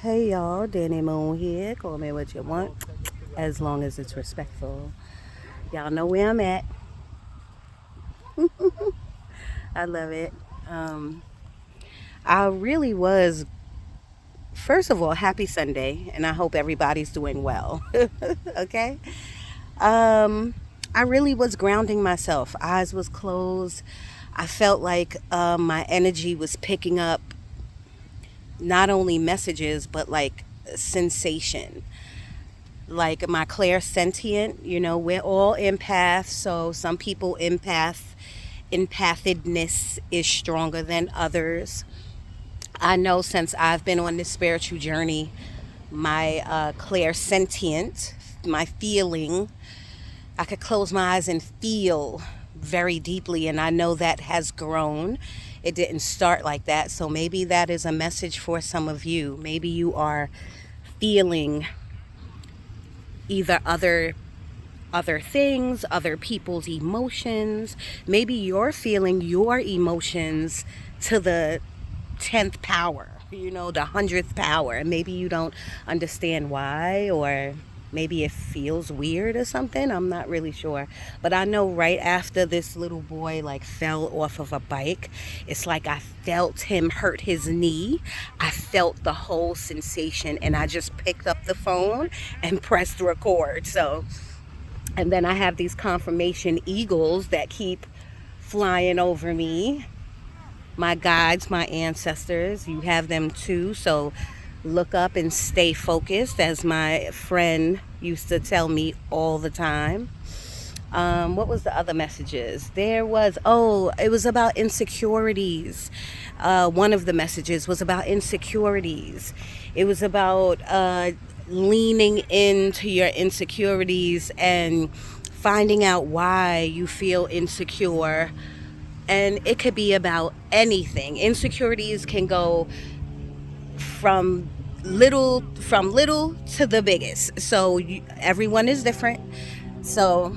Hey y'all, Danny Moon here. Call me what you want, as long as it's respectful. Y'all know where I'm at. I love it. Um, I really was, first of all, happy Sunday, and I hope everybody's doing well. Okay? Um, I really was grounding myself. Eyes was closed. I felt like my energy was picking up not only messages, but like sensation. Like my clairsentient, we're all empaths. So some people empathedness is stronger than others. I know since I've been on this spiritual journey, my clairsentient, my feeling, I could close my eyes and feel very deeply, and I know that has grown. It didn't start like that, so maybe that is a message for some of you. Maybe you are feeling either other things, other people's emotions. Maybe you're feeling your emotions to the 10th power, the 100th power. And maybe you don't understand why, or maybe it feels weird or something. I'm not really sure. But I know right after this little boy like fell off of a bike, it's like I felt him hurt his knee. I felt the whole sensation, and I just picked up the phone and pressed record. So, and then I have these confirmation eagles that keep flying over me. My guides, my ancestors, you have them too. So look up and stay focused, as my friend used to tell me all the time. What was the other messages? It was about insecurities. One of the messages was about insecurities. It was about leaning into your insecurities and finding out why you feel insecure. And it could be about anything. Insecurities can go from little to the biggest. So everyone is different. So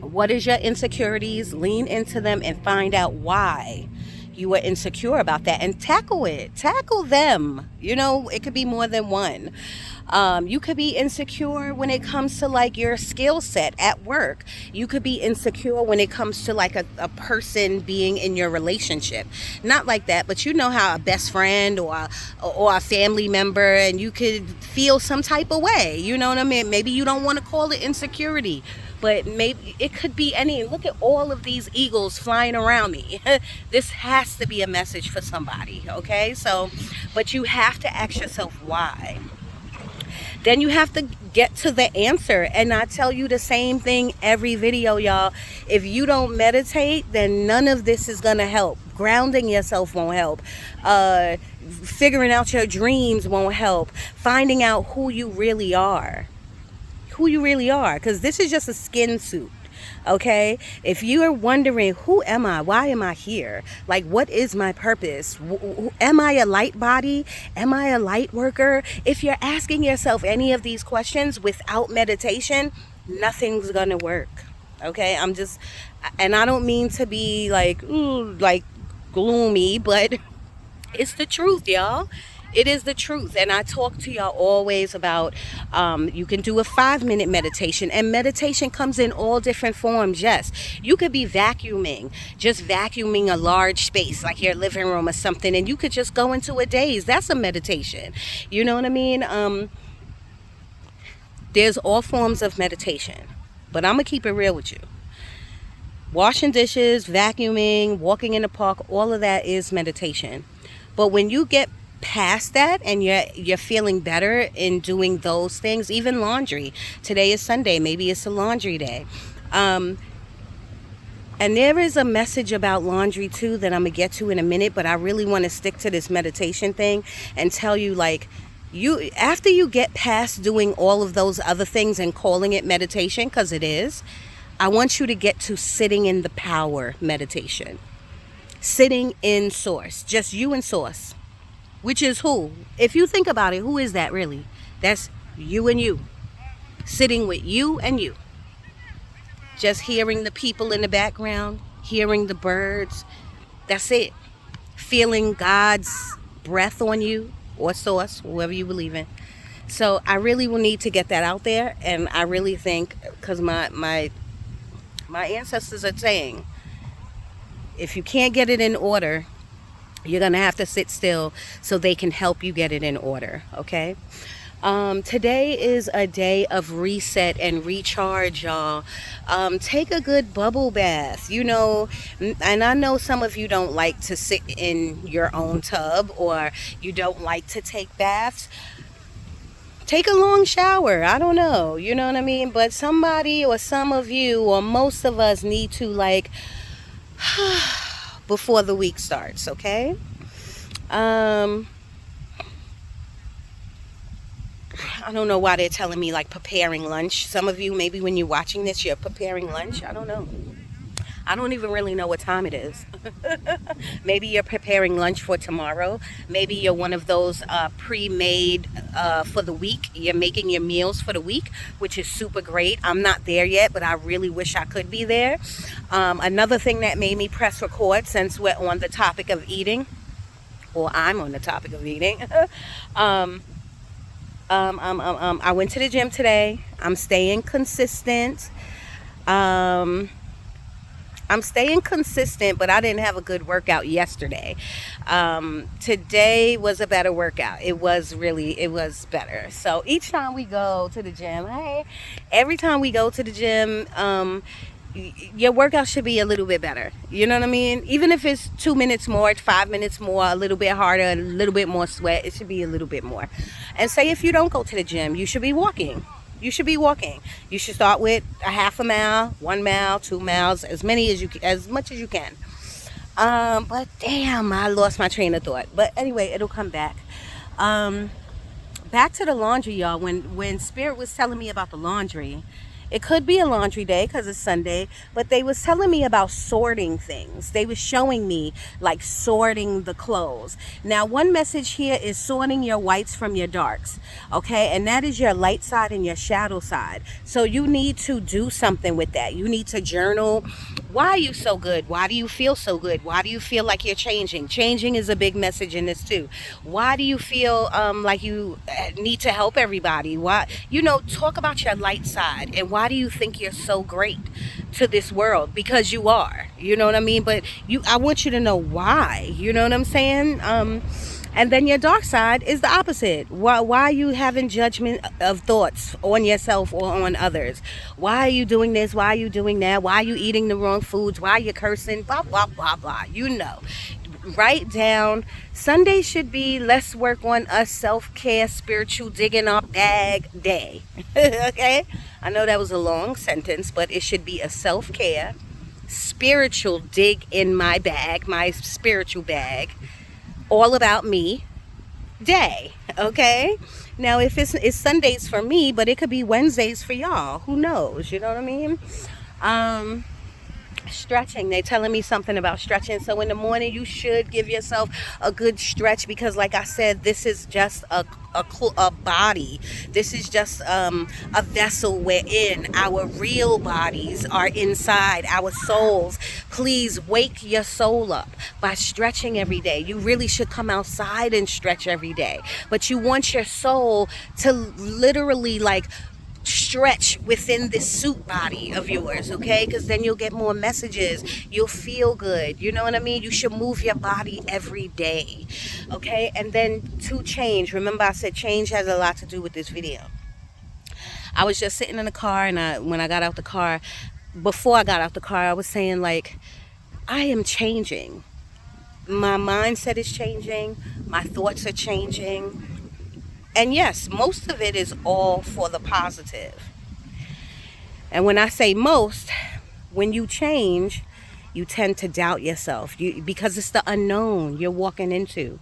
what is your insecurities? Lean into them and find out why you are insecure about that, and tackle them. It could be more than one. You could be insecure when it comes to like your skill set at work. You could be insecure when it comes to like a person being in your relationship. Not like that, but you know how a best friend or a family member, and you could feel some type of way. You know what I mean? Maybe you don't want to call it insecurity, but maybe it could be any. Look at all of these eagles flying around me. This has to be a message for somebody, okay? So, but you have to ask yourself why. Then you have to get to the answer. And I tell you the same thing every video, y'all. If you don't meditate, then none of this is going to help. Grounding yourself won't help. Figuring out your dreams won't help. Finding out who you really are. Because this is just a skin suit. Okay, if you are wondering, who am I, why am I here, like what is my purpose, am I a light body, am I a light worker? If you're asking yourself any of these questions without meditation, nothing's gonna work. Okay, and I don't mean to be like gloomy, but it's the truth, y'all. It is the truth. And I talk to y'all always about you can do a 5-minute meditation, and meditation comes in all different forms. Yes, you could be just vacuuming a large space like your living room or something, and you could just go into a daze. That's a meditation. You know what I mean? There's all forms of meditation, but I'm gonna keep it real with you. Washing dishes, vacuuming, walking in the park, all of that is meditation. But when you get past that and you're feeling better in doing those things, even laundry. Today is Sunday, maybe it's a laundry day. And there is a message about laundry too that I'm gonna get to in a minute, but I really want to stick to this meditation thing and tell you, like, after you get past doing all of those other things and calling it meditation, because it is, I want you to get to sitting in the power meditation. Sitting in source, just you and source. Which is who? If you think about it, who is that really? That's you and you. Sitting with you and you. Just hearing the people in the background, hearing the birds. That's it. Feeling God's breath on you, or source, whoever you believe in. So I really will need to get that out there, and I really think, because my ancestors are saying, if you can't get it in order, you're gonna have to sit still so they can help you get it in order. Okay. Today is a day of reset and recharge, y'all. Take a good bubble bath, and I know some of you don't like to sit in your own tub, or you don't like to take baths. Take a long shower. I don't know, you know what I mean? But somebody, or some of you, or most of us need to, like, before the week starts, okay? I don't know why they're telling me, like, preparing lunch. Some of you, maybe when you're watching this, you're preparing lunch. I don't know. I don't even really know what time it is. Maybe you're preparing lunch for tomorrow. Maybe you're one of those pre-made for the week. You're making your meals for the week, which is super great. I'm not there yet, but I really wish I could be there. Another thing that made me press record, since we're on the topic of eating, or I'm on the topic of eating, I went to the gym today. I'm staying consistent. But I didn't have a good workout yesterday. Today was a better workout. It was better. So each time we go to the gym, every time we go to the gym, your workout should be a little bit better. You know what I mean? Even if it's 2 minutes more, 5 minutes more, a little bit harder, a little bit more sweat, it should be a little bit more. And say if you don't go to the gym, you should be walking. You should be walking. You should start with a half a mile, 1 mile, 2 miles, as much as you can. But damn, I lost my train of thought. But anyway, it'll come back. Back to the laundry, y'all. When Spirit was telling me about the laundry, it could be a laundry day because it's Sunday, but they was telling me about sorting things. They was showing me, like, sorting the clothes. Now, one message here is sorting your whites from your darks, okay? And that is your light side and your shadow side. So you need to do something with that. You need to journal. Why are you so good? Why do you feel so good? Why do you feel like you're changing? Changing is a big message in this too. Why do you feel like you need to help everybody? Why, talk about your light side, and why do you think you're so great to this world? Because you are, you know what I mean? But I want you to know why, you know what I'm saying? And then your dark side is the opposite. Why are you having judgment of thoughts on yourself or on others? Why are you doing this? Why are you doing that? Why are you eating the wrong foods? Why are you cursing? Blah, blah, blah, blah. Write down. Sunday should be let's work on us, self-care, spiritual digging our bag day. Okay? I know that was a long sentence, but it should be a self-care, spiritual dig in my bag, my spiritual bag, all about me day. Okay? Now, if it's Sundays for me, but it could be Wednesdays for y'all. Who knows? You know what I mean? Stretching. They're telling me something about stretching. So in the morning, you should give yourself a good stretch, because, like I said, this is just a body. This is just a vessel wherein our real bodies are inside, our souls. Please wake your soul up by stretching every day. You really should come outside and stretch every day. But you want your soul to literally, like, stretch within this suit body of yours, okay? Because then you'll get more messages. You'll feel good. You know what I mean? You should move your body every day, okay? And then to change. Remember, I said change has a lot to do with this video. I was just sitting in the car, and when I got out the car, before I got out the car, I was saying, like, I am changing. My mindset is changing. My thoughts are changing. And yes, most of it is all for the positive. And when I say most, when you change, you tend to doubt yourself, because it's the unknown you're walking into.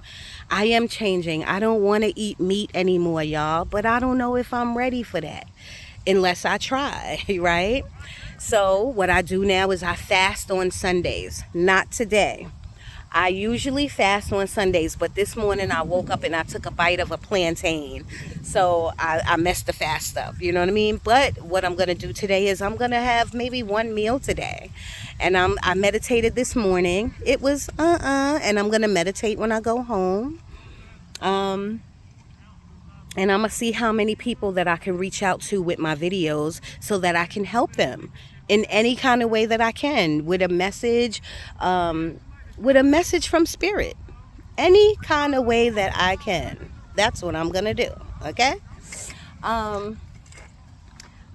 I am changing. I don't want to eat meat anymore, y'all, but I don't know if I'm ready for that unless I try, right? So what I do now is I fast on Sundays. Not today. I usually fast on Sundays, but this morning I woke up and I took a bite of a plantain. So I messed the fast up, you know what I mean? But what I'm going to do today is I'm going to have maybe one meal today. And I meditated this morning. It was and I'm going to meditate when I go home. And I'm going to see how many people that I can reach out to with my videos so that I can help them in any kind of way that I can, with a message from Spirit. Any kind of way that I can. That's what I'm going to do. Okay?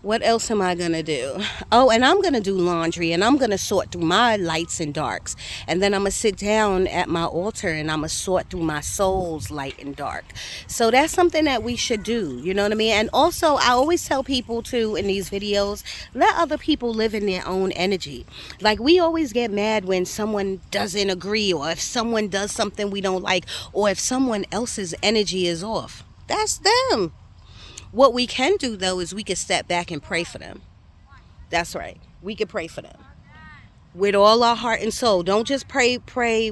What else am I going to do? Oh, and I'm going to do laundry, and I'm going to sort through my lights and darks. And then I'm going to sit down at my altar, and I'm going to sort through my soul's light and dark. So that's something that we should do. You know what I mean? And also, I always tell people, too, in these videos, let other people live in their own energy. Like, we always get mad when someone doesn't agree, or if someone does something we don't like, or if someone else's energy is off. That's them. What we can do, though, is we can step back and pray for them. That's right. We can pray for them with all our heart and soul. Don't just pray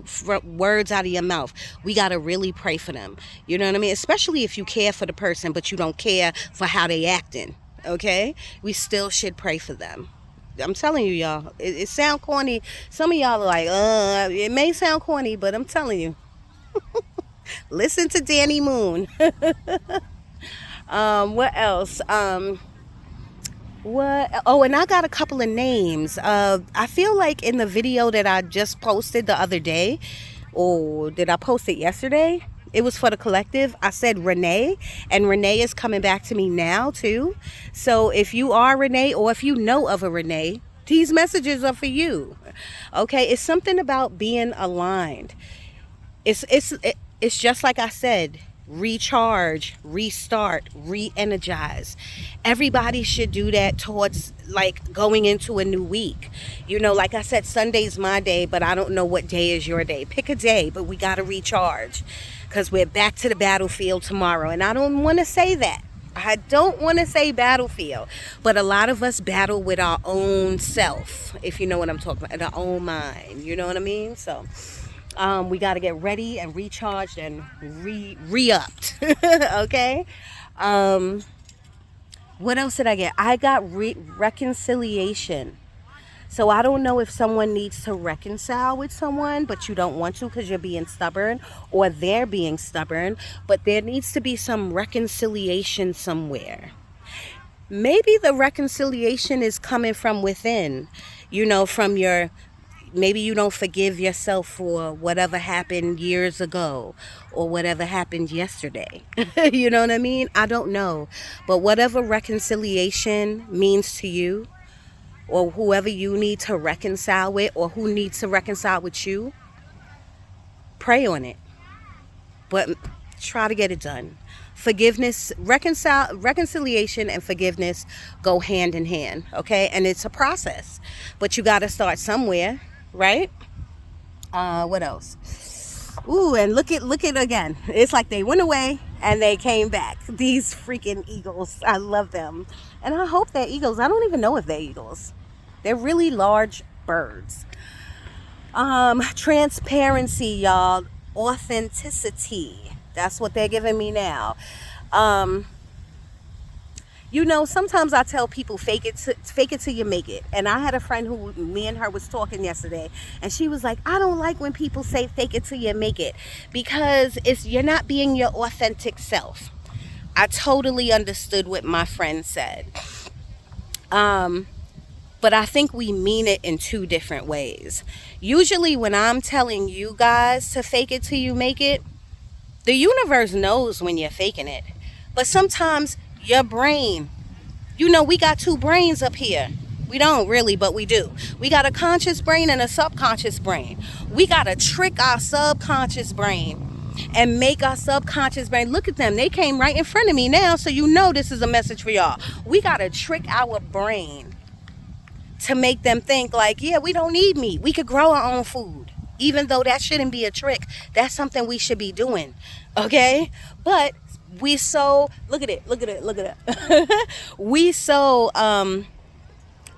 for words out of your mouth. We got to really pray for them. You know what I mean? Especially if you care for the person, but you don't care for how they acting. Okay? We still should pray for them. I'm telling you, y'all. It sound corny. Some of y'all are like, it may sound corny, but I'm telling you. Listen to Danny Moon. What else? What? Oh, and I got a couple of names. I feel like in the video that I just posted the other day, or did I post it yesterday? It was for the collective. I said Renee, and Renee is coming back to me now too. So if you are Renee, or if you know of a Renee, these messages are for you. Okay, it's something about being aligned. It's just like I said. Recharge, restart, re-energize. Everybody should do that towards like going into a new week. You know, like I said, Sunday's my day, but I don't know what day is your day. Pick a day, but we got to recharge because we're back to the battlefield tomorrow. And I don't want to say that. I don't want to say battlefield, but a lot of us battle with our own self, if you know what I'm talking about, our own mind. You know what I mean? So we got to get ready and recharged and re-upped. Okay. What else did I get? I got reconciliation. So I don't know if someone needs to reconcile with someone, but you don't want to because you're being stubborn, or they're being stubborn, but there needs to be some reconciliation somewhere. Maybe the reconciliation is coming from within, you know, from your... Maybe you don't forgive yourself for whatever happened years ago or whatever happened yesterday. You know what I mean? I don't know. But whatever reconciliation means to you, or whoever you need to reconcile with, or who needs to reconcile with you, pray on it. But try to get it done. Forgiveness, reconciliation and forgiveness go hand in hand, okay? And it's a process. But you got to start somewhere. Right? What else? Ooh, and look at again. It's like they went away and they came back. These freaking eagles. I love them. And I hope they're eagles. I don't even know if they're eagles. They're really large birds. Transparency, y'all. Authenticity. That's what they're giving me now. You know, sometimes I tell people fake it till you make it. And I had a friend who, me and her was talking yesterday, and she was like, I don't like when people say fake it till you make it, because you're not being your authentic self. I totally understood what my friend said. But I think we mean it in two different ways. Usually when I'm telling you guys to fake it till you make it, the universe knows when you're faking it. But sometimes your brain, you know, we got two brains up here. We don't really, but we do. We got a conscious brain and a subconscious brain. We got to trick our subconscious brain and make our subconscious brain, look at them. They came right in front of me now, so you know this is a message for y'all. We got to trick our brain to make them think like, yeah, we don't need meat. We could grow our own food. Even though that shouldn't be a trick. That's something we should be doing. Okay? But we so, look at it. We so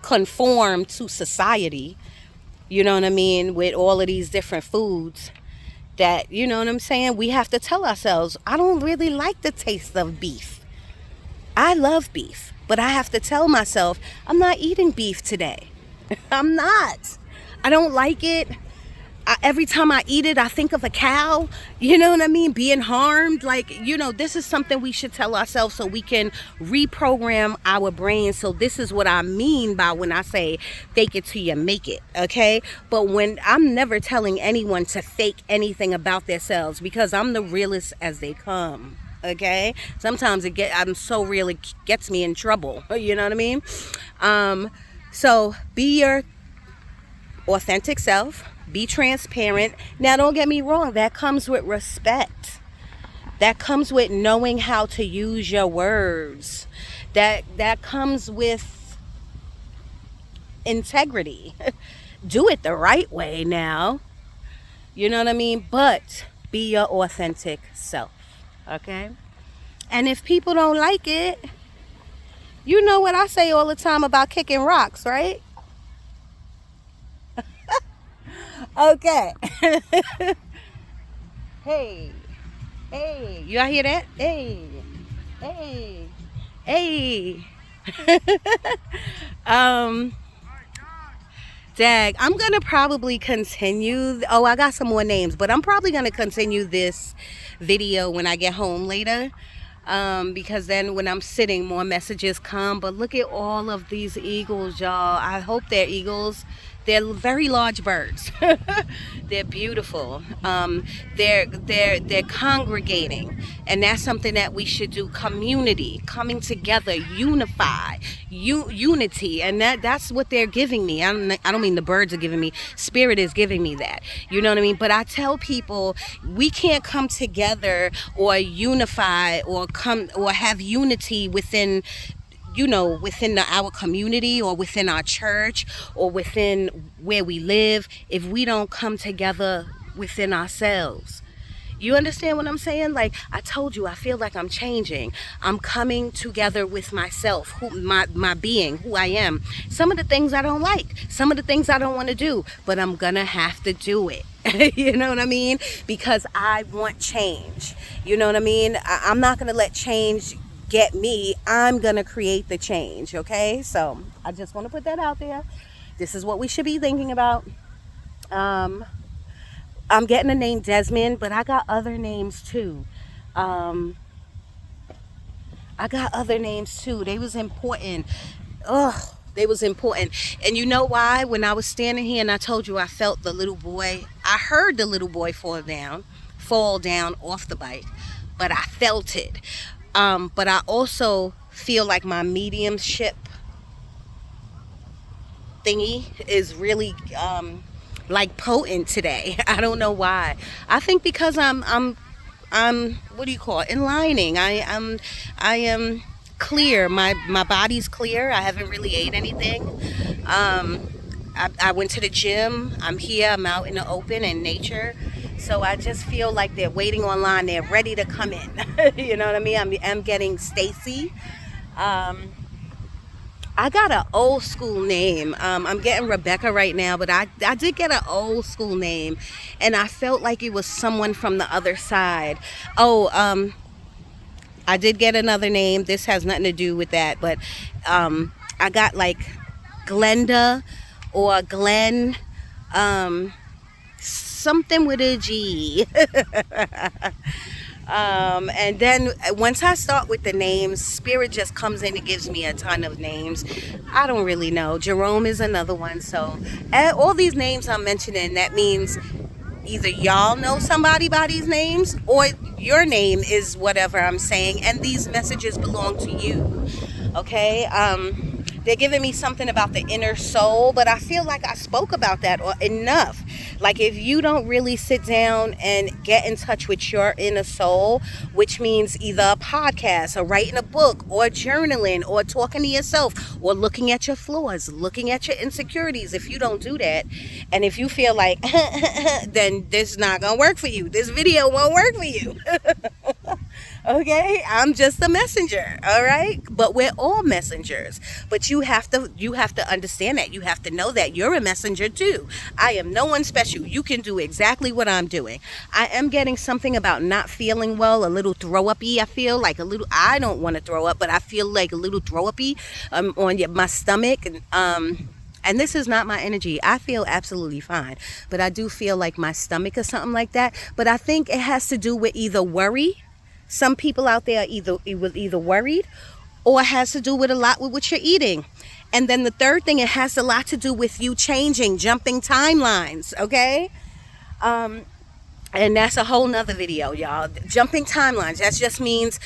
conform to society, you know what I mean, with all of these different foods that, you know what I'm saying, we have to tell ourselves, I don't really like the taste of beef. I love beef, but I have to tell myself, I'm not eating beef today. I'm not. I don't like it. every time I eat it, I think of a cow, you know what I mean, being harmed. Like, you know, this is something we should tell ourselves so we can reprogram our brain. So this is what I mean by when I say fake it till you make it, okay? But when I'm never telling anyone to fake anything about themselves, because I'm the realest as they come. Okay, sometimes I'm so real it gets me in trouble. You know what I mean? So be your authentic self. Be transparent. Now, don't get me wrong. That comes with respect. That comes with knowing how to use your words. That comes with integrity. Do it the right way now. You know what I mean? But be your authentic self. Okay? And if people don't like it, you know what I say all the time about kicking rocks, right? Okay. Hey. Hey. Y'all hear that? Hey. Hey. Hey. Dag, I'm gonna probably continue. Oh, I got some more names, but I'm probably gonna continue this video when I get home later, because then when I'm sitting, more messages come. But look at all of these eagles, y'all. I hope they're eagles. They're very large birds. They're beautiful. They're congregating, and that's something that we should do. Community, coming together, unify, unity, and that's what they're giving me. I don't mean the birds are giving me. Spirit is giving me that. You know what I mean? But I tell people we can't come together or unify or have unity within, you know, within our community or within our church or within where we live, if we don't come together within ourselves. You understand what I'm saying? Like I told you, I feel like I'm changing. I'm coming together with myself, my being, who I am. Some of the things I don't like, some of the things I don't want to do, but I'm gonna have to do it. You know what I mean? Because I want change. You know what I mean? I'm not gonna let change get me. I'm gonna create the change. Okay, so I just want to put that out there. This is what we should be thinking about. I'm getting the name Desmond, but I got other names too. They was important. They was important. And you know why? When I was standing here and I told you I felt the little boy, I heard the little boy fall down off the bike, but I felt it. But I also feel like my mediumship thingy is really like potent today. I don't know why. I think because I'm what do you call it? Enlightening. I am clear. My body's clear. I haven't really ate anything. I went to the gym. I'm here. I'm out in the open in nature. So I just feel like they're waiting online. They're ready to come in. You know what I mean? I'm getting Stacy. I got an old school name. I'm getting Rebecca right now, but I did get an old school name, and I felt like it was someone from the other side. I did get another name. This has nothing to do with that, but I got like Glenda or Glenn, something with a G. And then once I start with the names, Spirit just comes in and gives me a ton of names. I don't really know. Jerome is another one. So all these names I'm mentioning, that means either y'all know somebody by these names or your name is whatever I'm saying, and these messages belong to you. Okay? They're giving me something about the inner soul, but I feel like I spoke about that enough. Like if you don't really sit down and get in touch with your inner soul, which means either a podcast or writing a book or journaling or talking to yourself or looking at your flaws, looking at your insecurities, if you don't do that, and if you feel like, then this is not going to work for you. This video won't work for you. Okay, I'm just a messenger, all right? But we're all messengers. But you have to understand that. You have to know that you're a messenger too. I am no one special. You can do exactly what I'm doing. I am getting something about not feeling well, a little throw-up-y. I feel like a little, I don't want to throw up, but I feel like a little throw-up-y on my stomach. And this is not my energy. I feel absolutely fine, but I do feel like my stomach or something like that. But I think it has to do with either worry. Some people out there are either worried, or it has to do with a lot with what you're eating. And then the third thing, it has a lot to do with you changing, jumping timelines, okay? And that's a whole nother video, y'all. Jumping timelines, that just means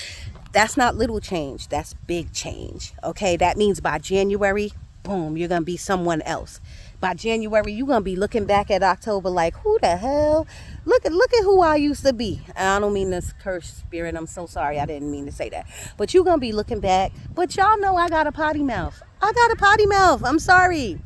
that's not little change, that's big change, okay? That means by January, boom, you're gonna be someone else. By January, you're gonna be looking back at October like, who the hell? Look at who I used to be. And I don't mean this curse, Spirit. I'm so sorry. I didn't mean to say that. But you're gonna be looking back. But y'all know I got a potty mouth. I got a potty mouth. I'm sorry.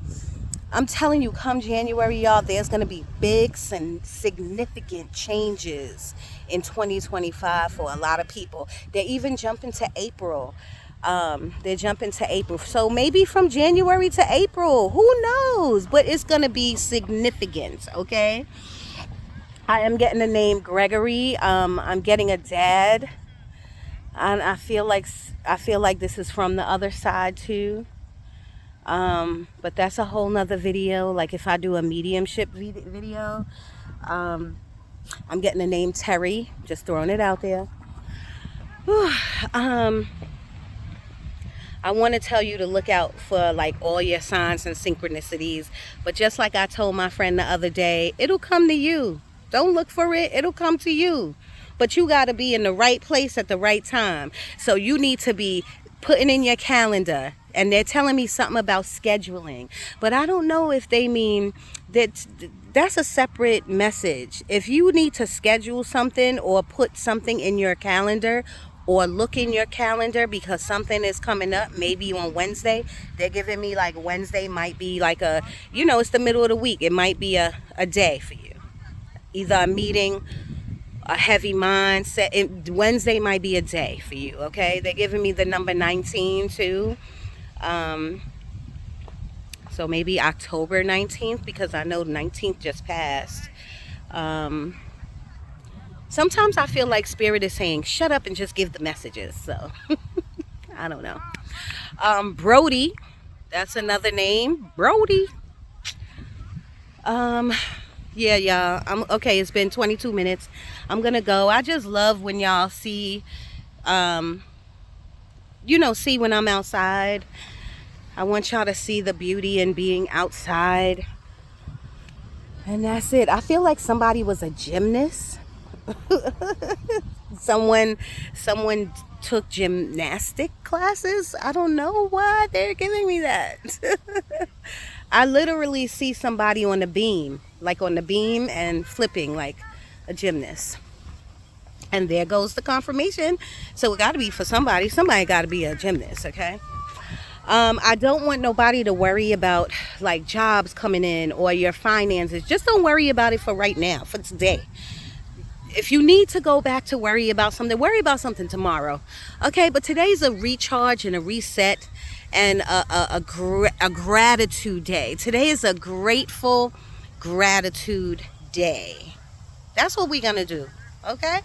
I'm telling you, come January, y'all, there's gonna be big and significant changes in 2025 for a lot of people. They even jump into April. They're jumping to April. So maybe from January to April, who knows? But it's going to be significant, okay? I am getting the name Gregory. I'm getting a dad. And I feel like this is from the other side too. But that's a whole nother video. Like if I do a mediumship video, I'm getting the name Terry. Just throwing it out there. I want to tell you to look out for like all your signs and synchronicities. But just like I told my friend the other day, it'll come to you. Don't look for it. It'll come to you. But you got to be in the right place at the right time. So you need to be putting in your calendar. And they're telling me something about scheduling. But I don't know if they mean that that's a separate message. If you need to schedule something or put something in your calendar, or look in your calendar because something is coming up, maybe on Wednesday. They're giving me like Wednesday might be like a, it's the middle of the week. It might be a day for you. Either a meeting, a heavy mindset. Wednesday might be a day for you, okay? They're giving me the number 19 too. So maybe October 19th, because I know 19th just passed. Sometimes I feel like Spirit is saying, shut up and just give the messages. So, I don't know. Brody, that's another name. Brody. Yeah, y'all. Okay, it's been 22 minutes. I'm going to go. I just love when y'all see, see when I'm outside. I want y'all to see the beauty in being outside. And that's it. I feel like somebody was a gymnast. someone took gymnastic classes. I don't know why they're giving me that. I literally see somebody on the beam and flipping like a gymnast. And there goes the confirmation. So it got to be for somebody. Somebody got to be a gymnast, okay? I don't want nobody to worry about like jobs coming in or your finances. Just don't worry about it for right now, for today. If you need to go back to worry about something tomorrow. Okay, but today's a recharge and a reset and a gratitude day. Today is a grateful gratitude day. That's what we're going to do, okay?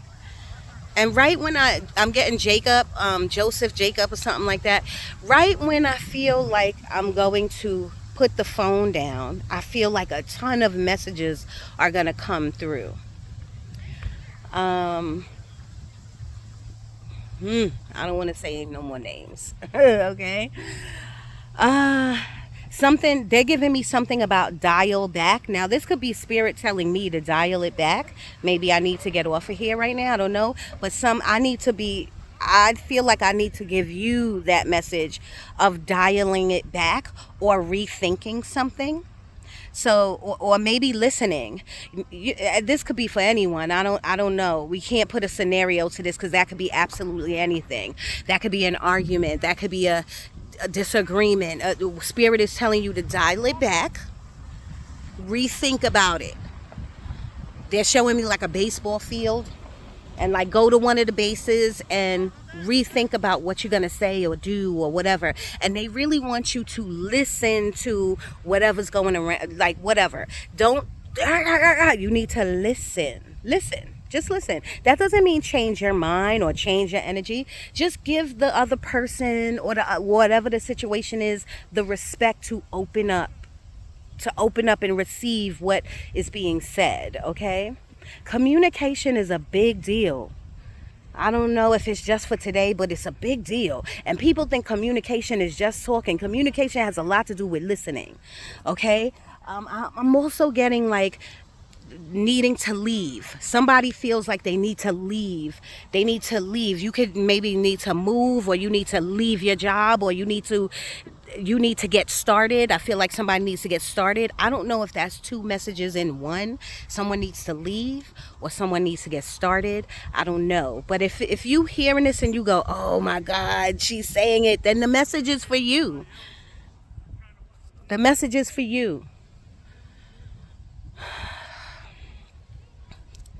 And right when I'm getting Joseph Jacob or something like that, right when I feel like I'm going to put the phone down, I feel like a ton of messages are going to come through. I don't want to say no more names. Okay. They're giving me something about dial back. Now this could be Spirit telling me to dial it back. Maybe I need to get off of here right now. I don't know. But I feel like I need to give you that message of dialing it back or rethinking something. So, or maybe listening. This could be for anyone. I don't know. We can't put a scenario to this because that could be absolutely anything. That could be an argument. That could be a disagreement. Spirit is telling you to dial it back. Rethink about it. They're showing me like a baseball field. And like go to one of the bases and rethink about what you're going to say or do or whatever. And they really want you to listen to whatever's going around, like whatever. You need to listen. Just listen. That doesn't mean change your mind or change your energy. Just give the other person or whatever the situation is, the respect to open up to open up and receive what is being said, okay? Communication is a big deal. I don't know if it's just for today, but it's a big deal. And people think communication is just talking. Communication has a lot to do with listening, okay? I'm also getting like needing to leave. Somebody feels like they need to leave. They need to leave. You could maybe need to move, or you need to leave your job, or you need to get started. I feel like somebody needs to get started. I don't know if that's two messages in one. Someone needs to leave or someone needs to get started. I don't know. But if you hearing this and you go, oh my God, she's saying it, then the message is for you. The message is for you.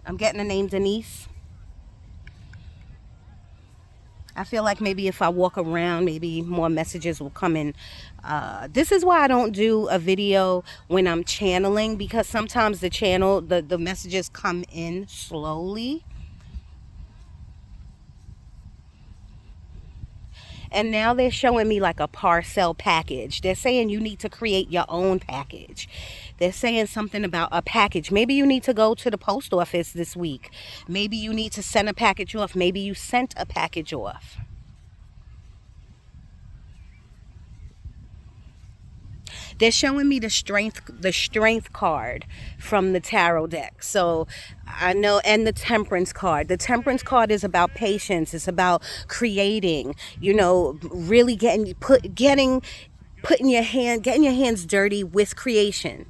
I'm getting the name Denise. I feel like maybe if I walk around, maybe more messages will come in. This is why I don't do a video when I'm channeling, because sometimes the messages come in slowly. And now they're showing me like a parcel package. They're saying you need to create your own package. They're saying something about a package. Maybe you need to go to the post office this week. Maybe you need to send a package off. Maybe you sent a package off. They're showing me the strength card from the tarot deck. So I know, and the temperance card. The temperance card is about patience. It's about creating, really getting your hands dirty with creation.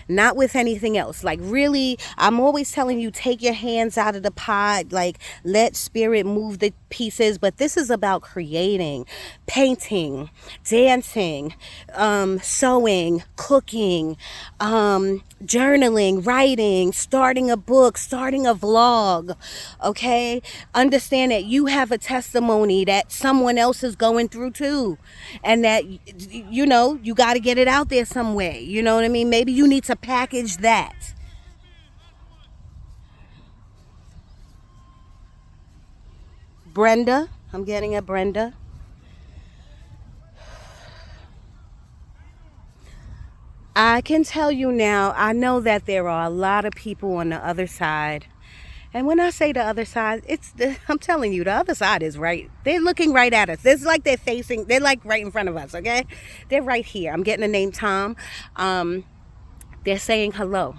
Not with anything else. Like, really, I'm always telling you, take your hands out of the pot. Like, let spirit move the pieces. But this is about creating, painting, dancing, sewing, cooking, journaling, writing, starting a book, starting a vlog. Okay? Understand that you have a testimony that someone else is going through too. And that, you got to get it out there some way. You know what I mean? Maybe you need to package that. Brenda. I'm getting a Brenda. I can tell you now, I know that there are a lot of people on the other side. And when I say the other side, I'm telling you, the other side is right. They're looking right at us. It's like they're like right in front of us, okay? They're right here. I'm getting the name Tom. They're saying hello.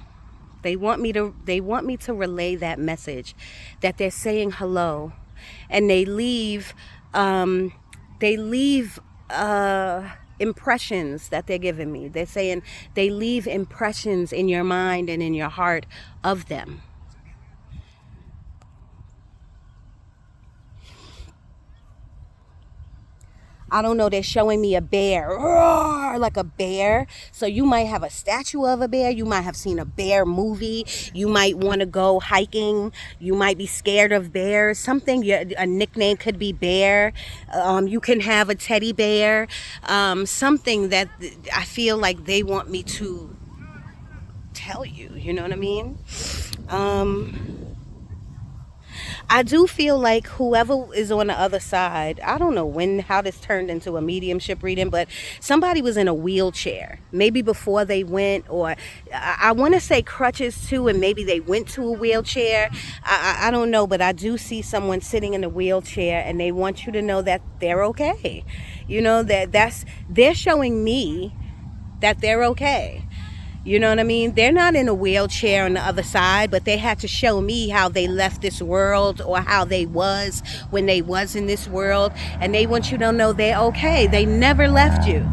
They want me to relay that message, that they're saying hello, and they leave impressions that they're giving me. They're saying they leave impressions in your mind and in your heart of them. I don't know, they're showing me a bear, roar, like a bear. So you might have a statue of a bear. You might have seen a bear movie. You might want to go hiking. You might be scared of bears. A nickname could be Bear. You can have a teddy bear. Something that I feel like they want me to tell you. You know what I mean? I do feel like whoever is on the other side, I don't know how this turned into a mediumship reading, but somebody was in a wheelchair. Maybe before they went, or I want to say crutches too, and maybe they went to a wheelchair. I don't know, but I do see someone sitting in a wheelchair, and they want you to know that they're okay. They're showing me that they're okay. You know what I mean? They're not in a wheelchair on the other side, but they had to show me how they left this world, or how they was when they was in this world. And they want you to know they're okay. They never left you.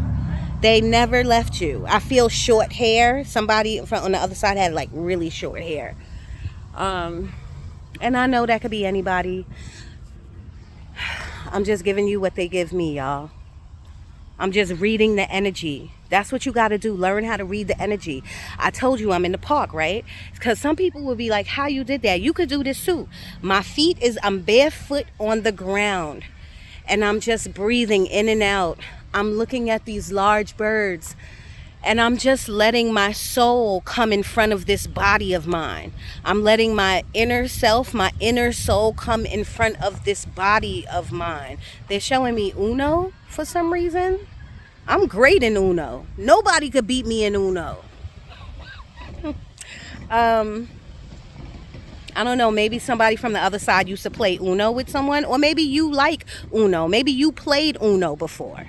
They never left you. I feel short hair. Somebody on the other side had like really short hair. And I know that could be anybody. I'm just giving you what they give me, y'all. I'm just reading the energy. That's what you got to do. Learn how to read the energy. I told you I'm in the park, right? Because some people will be like, how you did that? You could do this too. I'm barefoot on the ground, and I'm just breathing in and out. I'm looking at these large birds, and I'm just letting my soul come in front of this body of mine. I'm letting my inner self, my inner soul come in front of this body of mine. They're showing me Uno for some reason. I'm great in Uno. Nobody could beat me in Uno. I don't know, maybe somebody from the other side used to play Uno with someone, or maybe you like Uno. Maybe you played Uno before.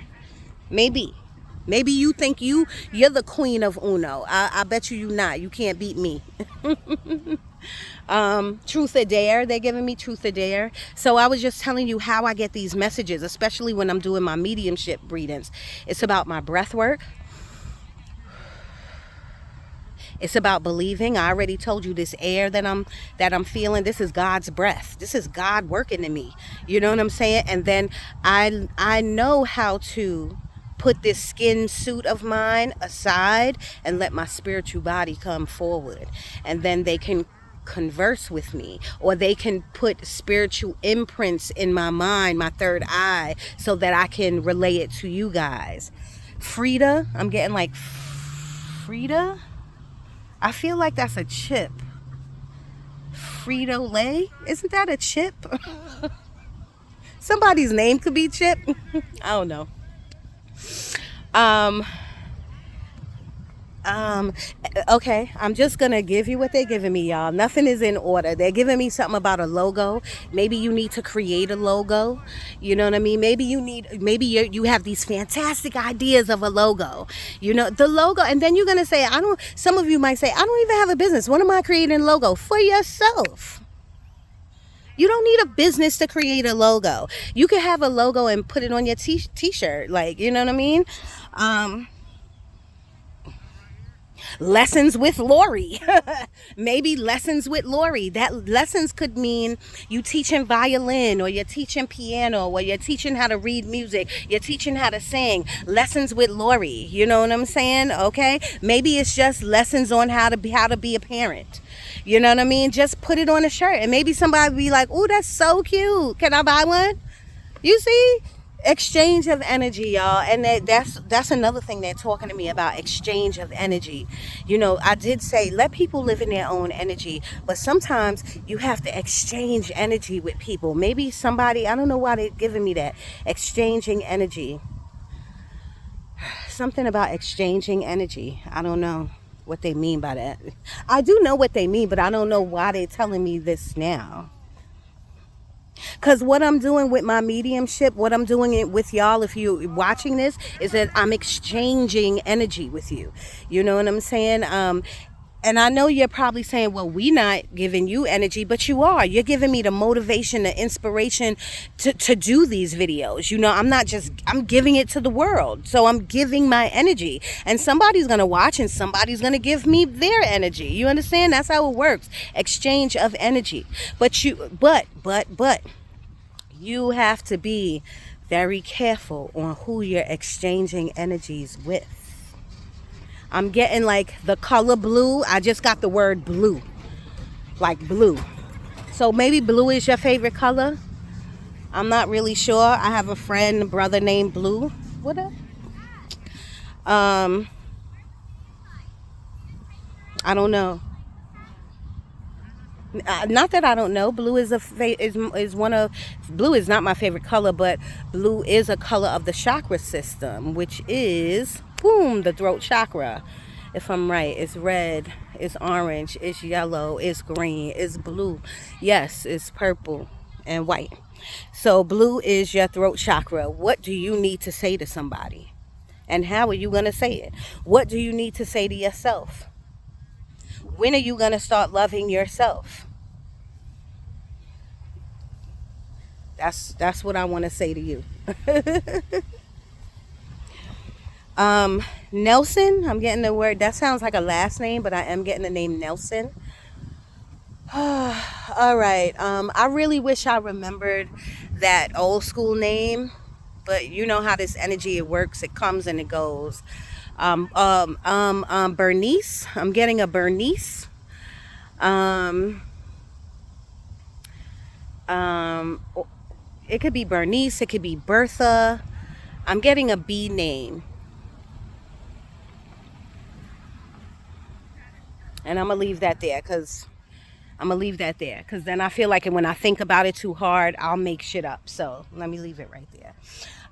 Maybe. Maybe you think you're the queen of Uno. I bet you not. You can't beat me. Truth or dare, they're giving me truth or dare. So I was just telling you how I get these messages, especially when I'm doing my mediumship readings. It's about my breath work. It's about believing. I already told you, this air that I'm feeling, this is God's breath. This is God working in me. You know what I'm saying? And then I know how to put this skin suit of mine aside and let my spiritual body come forward. And then they can converse with me, or they can put spiritual imprints in my mind, my third eye, so that I can relay it to you guys. Frida, I'm getting like Frida. I feel like that's a chip. Frito-Lay? Isn't that a chip? Somebody's name could be Chip. I don't know. Okay, I'm just gonna give you what they're giving me, y'all. Nothing is in order. They're giving me something about a logo. Maybe you need to create a logo. You know what I mean? Maybe you have these fantastic ideas of a logo. You know, the logo, and then you're gonna say, some of you might say, I don't even have a business. What am I creating a logo? For yourself. You don't need a business to create a logo. You can have a logo and put it on your t-shirt. Like, you know what I mean? Lessons with Lori. Maybe lessons with Lori. That lessons could mean you teaching violin, or you're teaching piano, or you're teaching how to read music, you're teaching how to sing. Lessons with Lori. You know what I'm saying? Okay? Maybe it's just lessons on how to be a parent. You know what I mean? Just put it on a shirt, and maybe somebody will be like, "Oh, that's so cute. Can I buy one?" You see? Exchange of energy, y'all. And that's another thing they're talking to me about, exchange of energy. You know, I did say let people live in their own energy, but sometimes you have to exchange energy with people. Maybe somebody, I don't know why they're giving me that, exchanging energy. Something about exchanging energy. I don't know what they mean by that. I do know what they mean, but I don't know why they're telling me this now. Because what I'm doing with my mediumship, what I'm doing it with y'all, if you're watching this, is that I'm exchanging energy with you. You know what I'm saying? And I know you're probably saying, well, we're not giving you energy, but you are. You're giving me the motivation, the inspiration to do these videos. You know, I'm giving it to the world. So I'm giving my energy. And somebody's going to watch, and somebody's going to give me their energy. You understand? That's how it works. Exchange of energy. But you have to be very careful on who you're exchanging energies with. I'm getting like the color blue. I just got the word blue. Like blue. So maybe blue is your favorite color. I'm not really sure. I have a brother named Blue. What up? I don't know. Not that I don't know. Blue is blue is not my favorite color, but blue is a color of the chakra system, which is the throat chakra. If I'm right, it's red, it's orange, it's yellow, it's green, it's blue. Yes, it's purple and white. So blue is your throat chakra. What do you need to say to somebody? And how are you going to say it? What do you need to say to yourself? When are you going to start loving yourself? That's what I want to say to you. Nelson, I'm getting the word. That sounds like a last name, but I am getting the name Nelson. All right. I really wish I remembered that old school name, but you know how this energy it works. It comes and it goes. Bernice. I'm getting a Bernice. It could be Bernice. It could be Bertha. I'm getting a B name. And I'm going to leave that there because then I feel like when I think about it too hard, I'll make shit up. So let me leave it right there.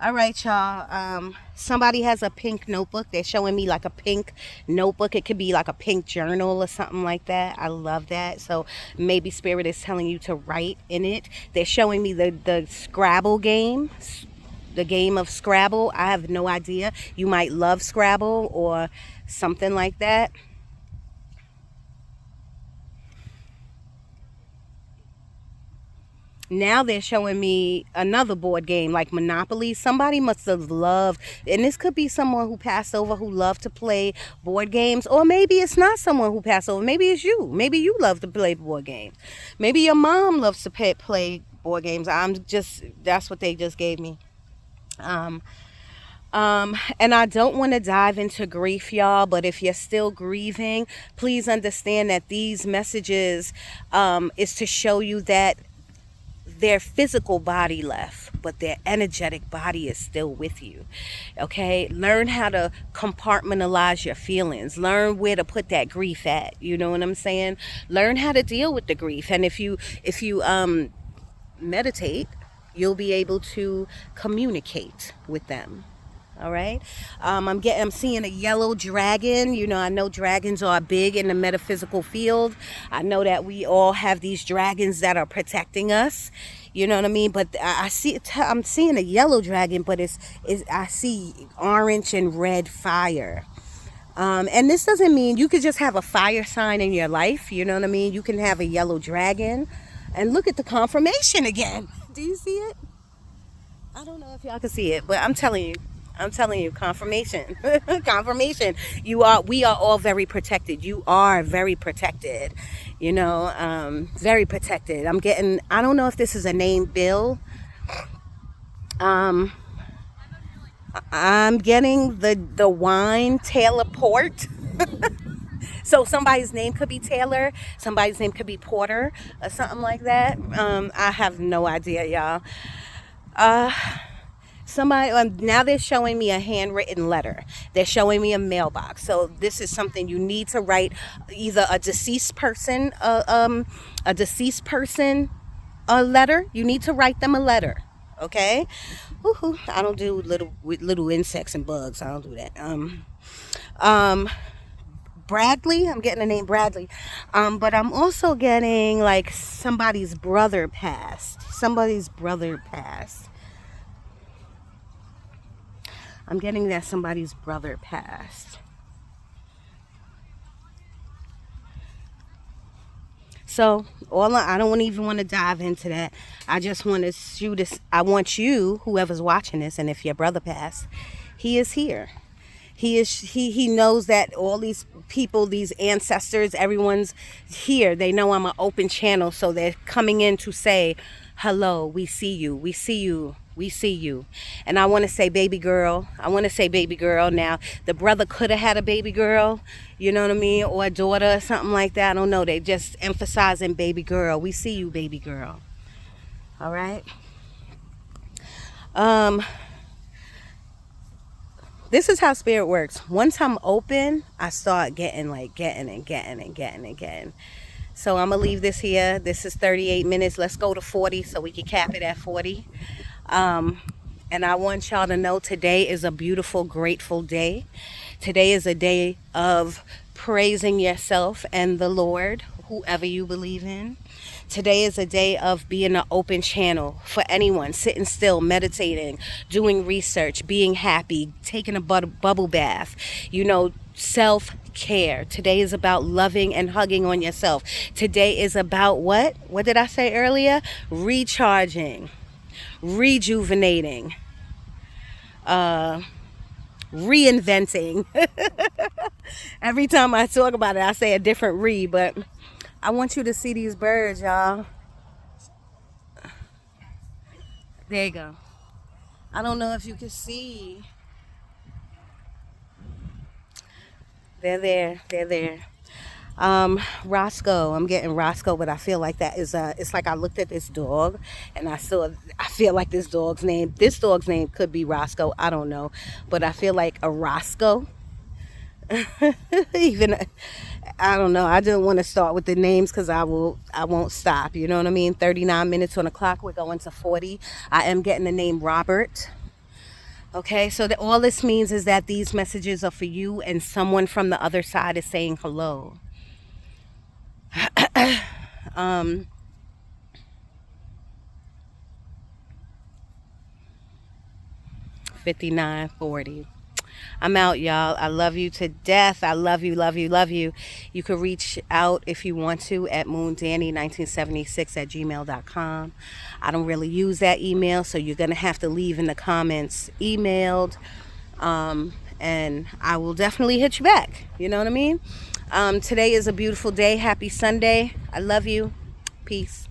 All right, y'all. Somebody has a pink notebook. They're showing me like a pink notebook. It could be like a pink journal or something like that. I love that. So maybe Spirit is telling you to write in it. They're showing me the Scrabble game. The game of Scrabble. I have no idea. You might love Scrabble or something like that. Now they're showing me another board game like Monopoly. Somebody must have loved, and this could be someone who passed over who loved to play board games, or maybe it's not someone who passed over. Maybe it's you. Maybe you love to play board games. Maybe your mom loves to play board games. That's what they just gave me. Um, and I don't want to dive into grief, y'all, but if you're still grieving, please understand that these messages is to show you that their physical body left, but their energetic body is still with you. Okay, learn how to compartmentalize your feelings. Learn where to put that grief at. You know what I'm saying? Learn how to deal with the grief. And if you meditate, you'll be able to communicate with them. All right. I'm seeing a yellow dragon. You know, I know dragons are big in the metaphysical field. I know that we all have these dragons that are protecting us. You know what I mean? But I'm seeing a yellow dragon, but I see orange and red fire. And this doesn't mean you could just have a fire sign in your life. You know what I mean? You can have a yellow dragon. And look at the confirmation again. Do you see it? I don't know if y'all can see it, but I'm telling you, confirmation. Confirmation. We are all very protected. You are very protected. You know, very protected. I don't know if this is a name, Bill. Um, I'm getting the wine Taylor Port. So somebody's name could be Taylor, somebody's name could be Porter, or something like that. I have no idea, y'all. Uh, Somebody now they're showing me a handwritten letter. They're showing me a mailbox. So this is something you need to write. Either a deceased person, a letter. You need to write them a letter. Okay. Woohoo. I don't do little insects and bugs. I don't do that. Um, Bradley. I'm getting the name Bradley. But I'm also getting like somebody's brother passed. Somebody's brother passed. I'm getting that somebody's brother passed. So I don't even want to dive into that. I just want to shoot this. I want you, whoever's watching this, and if your brother passed, he is here. He knows that all these people, these ancestors, everyone's here. They know I'm an open channel, so they're coming in to say, hello, we see you, we see you, we see you. And I want to say baby girl. I want to say baby girl. Now, the brother could have had a baby girl, you know what I mean, or a daughter or something like that. I don't know. They just emphasizing baby girl. We see you, baby girl. All right. This is how spirit works. Once I'm open, I start getting. So I'm going to leave this here. This is 38 minutes. Let's go to 40 so we can cap it at 40. And I want y'all to know today is a beautiful, grateful day. Today is a day of praising yourself and the Lord, whoever you believe in. Today is a day of being an open channel for anyone, sitting still, meditating, doing research, being happy, taking a bubble bath, self-care. Today is about loving and hugging on yourself. Today is about what? What did I say earlier? Recharging, rejuvenating, reinventing. Every time I talk about it, I say a different but I want you to see these birds, y'all. There you go. I don't know if you can see. They're there. Roscoe. I'm getting Roscoe, but I feel like that is it's like I looked at this dog and I feel like this dog's name could be Roscoe. I don't know. But I feel like a Roscoe. Even I don't know. I didn't want to start with the names because I won't stop. You know what I mean? 39 minutes on the clock. We're going to 40. I am getting the name Robert. Okay, so all this means is that these messages are for you, and someone from the other side is saying hello. 5940. I'm out, y'all. I love you to death. I love you, love you, love you. You can reach out if you want to at moondanny1976 at gmail.com. I don't really use that email, so you're going to have to leave in the comments emailed. And I will definitely hit you back. You know what I mean? Today is a beautiful day. Happy Sunday. I love you. Peace.